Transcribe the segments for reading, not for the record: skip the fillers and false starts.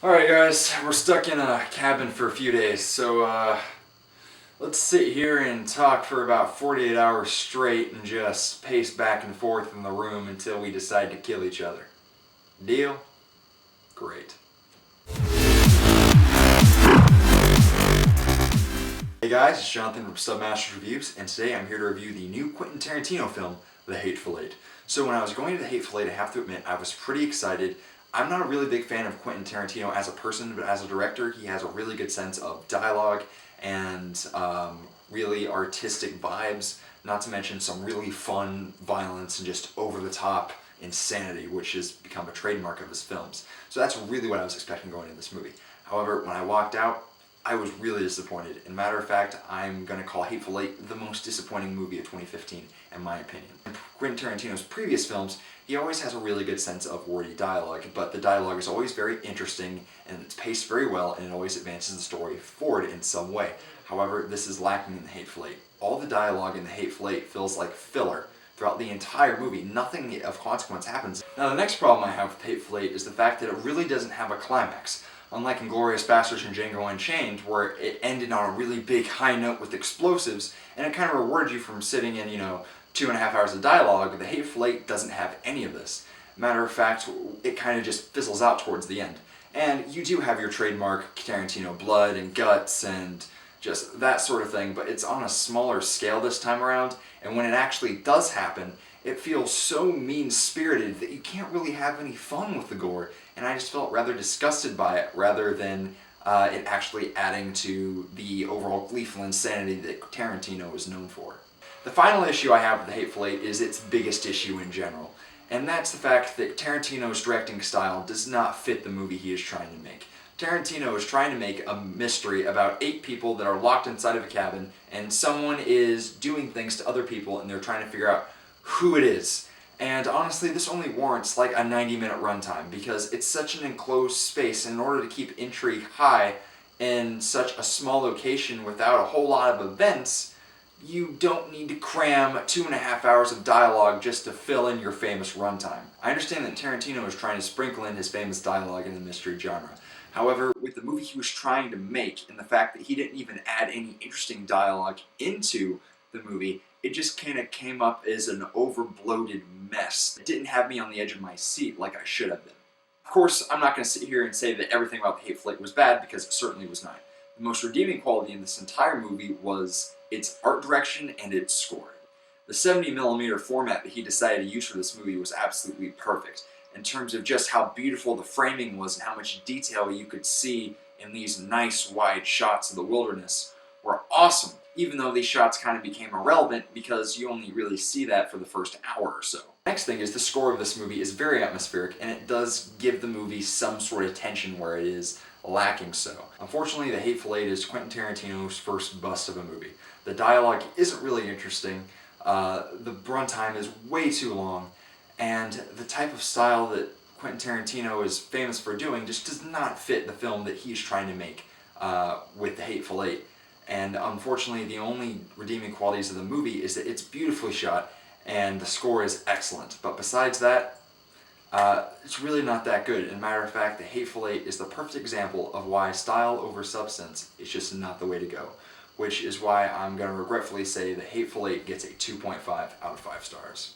Alright guys, we're stuck in a cabin for a few days, so let's sit here and talk for about 48 hours straight and just pace back and forth in the room until we decide to kill each other. Deal? Great. Hey guys, it's Jonathan from Submasters Reviews, and today I'm here to review the new Quentin Tarantino film, The Hateful Eight. So when I was going to The Hateful Eight, I have to admit, I was pretty excited. I'm not a really big fan of Quentin Tarantino as a person, but as a director, he has a really good sense of dialogue and really artistic vibes, not to mention some really fun violence and just over-the-top insanity, which has become a trademark of his films. So that's really what I was expecting going into this movie. However, when I walked out, I was really disappointed. And matter of fact, I'm going to call Hateful Eight the most disappointing movie of 2015, in my opinion. In Quentin Tarantino's previous films, he always has a really good sense of wordy dialogue, but the dialogue is always very interesting, and it's paced very well, and it always advances the story forward in some way. However, this is lacking in The Hateful Eight. All the dialogue in The Hateful Eight feels like filler throughout the entire movie. Nothing of consequence happens. Now, the next problem I have with Hateful Eight is the fact that it really doesn't have a climax. Unlike Inglourious Basterds and Django Unchained, where it ended on a really big high note with explosives, and it kind of rewarded you from sitting in, 2.5 hours of dialogue, The Hateful Eight doesn't have any of this. Matter of fact, it kind of just fizzles out towards the end. And you do have your trademark Tarantino blood and guts and just that sort of thing, but it's on a smaller scale this time around, and when it actually does happen, it feels so mean-spirited that you can't really have any fun with the gore, and I just felt rather disgusted by it, rather than it actually adding to the overall gleeful insanity that Tarantino is known for. The final issue I have with The Hateful Eight is its biggest issue in general, and that's the fact that Tarantino's directing style does not fit the movie he is trying to make. Tarantino is trying to make a mystery about 8 people that are locked inside of a cabin, and someone is doing things to other people, and they're trying to figure out who it is. And honestly, this only warrants like a 90-minute runtime because it's such an enclosed space, and in order to keep intrigue high in such a small location without a whole lot of events, you don't need to cram 2.5 hours of dialogue just to fill in your famous runtime. I understand that Tarantino is trying to sprinkle in his famous dialogue in the mystery genre. However, with the movie he was trying to make and the fact that he didn't even add any interesting dialogue into the movie, it just kind of came up as an over-bloated mess. It didn't have me on the edge of my seat like I should have been. Of course, I'm not going to sit here and say that everything about The Hateful Eight was bad, because it certainly was not. The most redeeming quality in this entire movie was its art direction and its score. The 70mm format that he decided to use for this movie was absolutely perfect in terms of just how beautiful the framing was and how much detail you could see in these nice wide shots of the wilderness were awesome, even though these shots kind of became irrelevant because you only really see that for the first hour or so. Next thing is the score of this movie is very atmospheric, and it does give the movie some sort of tension where it is lacking so. Unfortunately, The Hateful Eight is Quentin Tarantino's first bust of a movie. The dialogue isn't really interesting, the runtime is way too long, and the type of style that Quentin Tarantino is famous for doing just does not fit the film that he's trying to make with The Hateful Eight. And unfortunately, the only redeeming qualities of the movie is that it's beautifully shot and the score is excellent. But besides that, it's really not that good. As a matter of fact, The Hateful Eight is the perfect example of why style over substance is just not the way to go. Which is why I'm going to regretfully say The Hateful Eight gets a 2.5 out of 5 stars.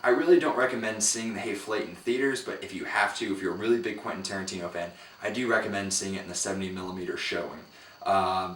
I really don't recommend seeing The Hateful Eight in theaters, but if you have to, if you're a really big Quentin Tarantino fan, I do recommend seeing it in the 70mm showing.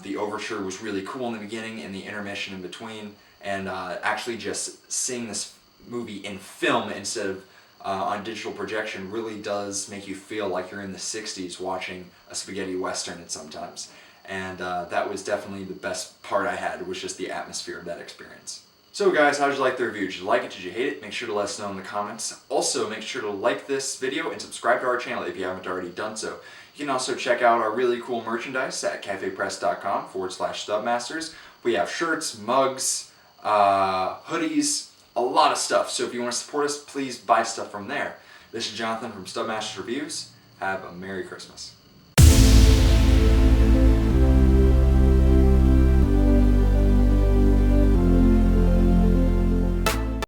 The overture was really cool in the beginning and the intermission in between, and actually just seeing this movie in film instead of on digital projection really does make you feel like you're in the 60s watching a spaghetti western at sometimes. And that was definitely the best part I had, was just the atmosphere of that experience. So guys, how did you like the review? Did you like it? Did you hate it? Make sure to let us know in the comments. Also, make sure to like this video and subscribe to our channel if you haven't already done so. You can also check out our really cool merchandise at cafepress.com/submasters. We have shirts, mugs, hoodies, a lot of stuff. So if you want to support us, please buy stuff from there. This is Jonathan from Submasters Reviews. Have a Merry Christmas.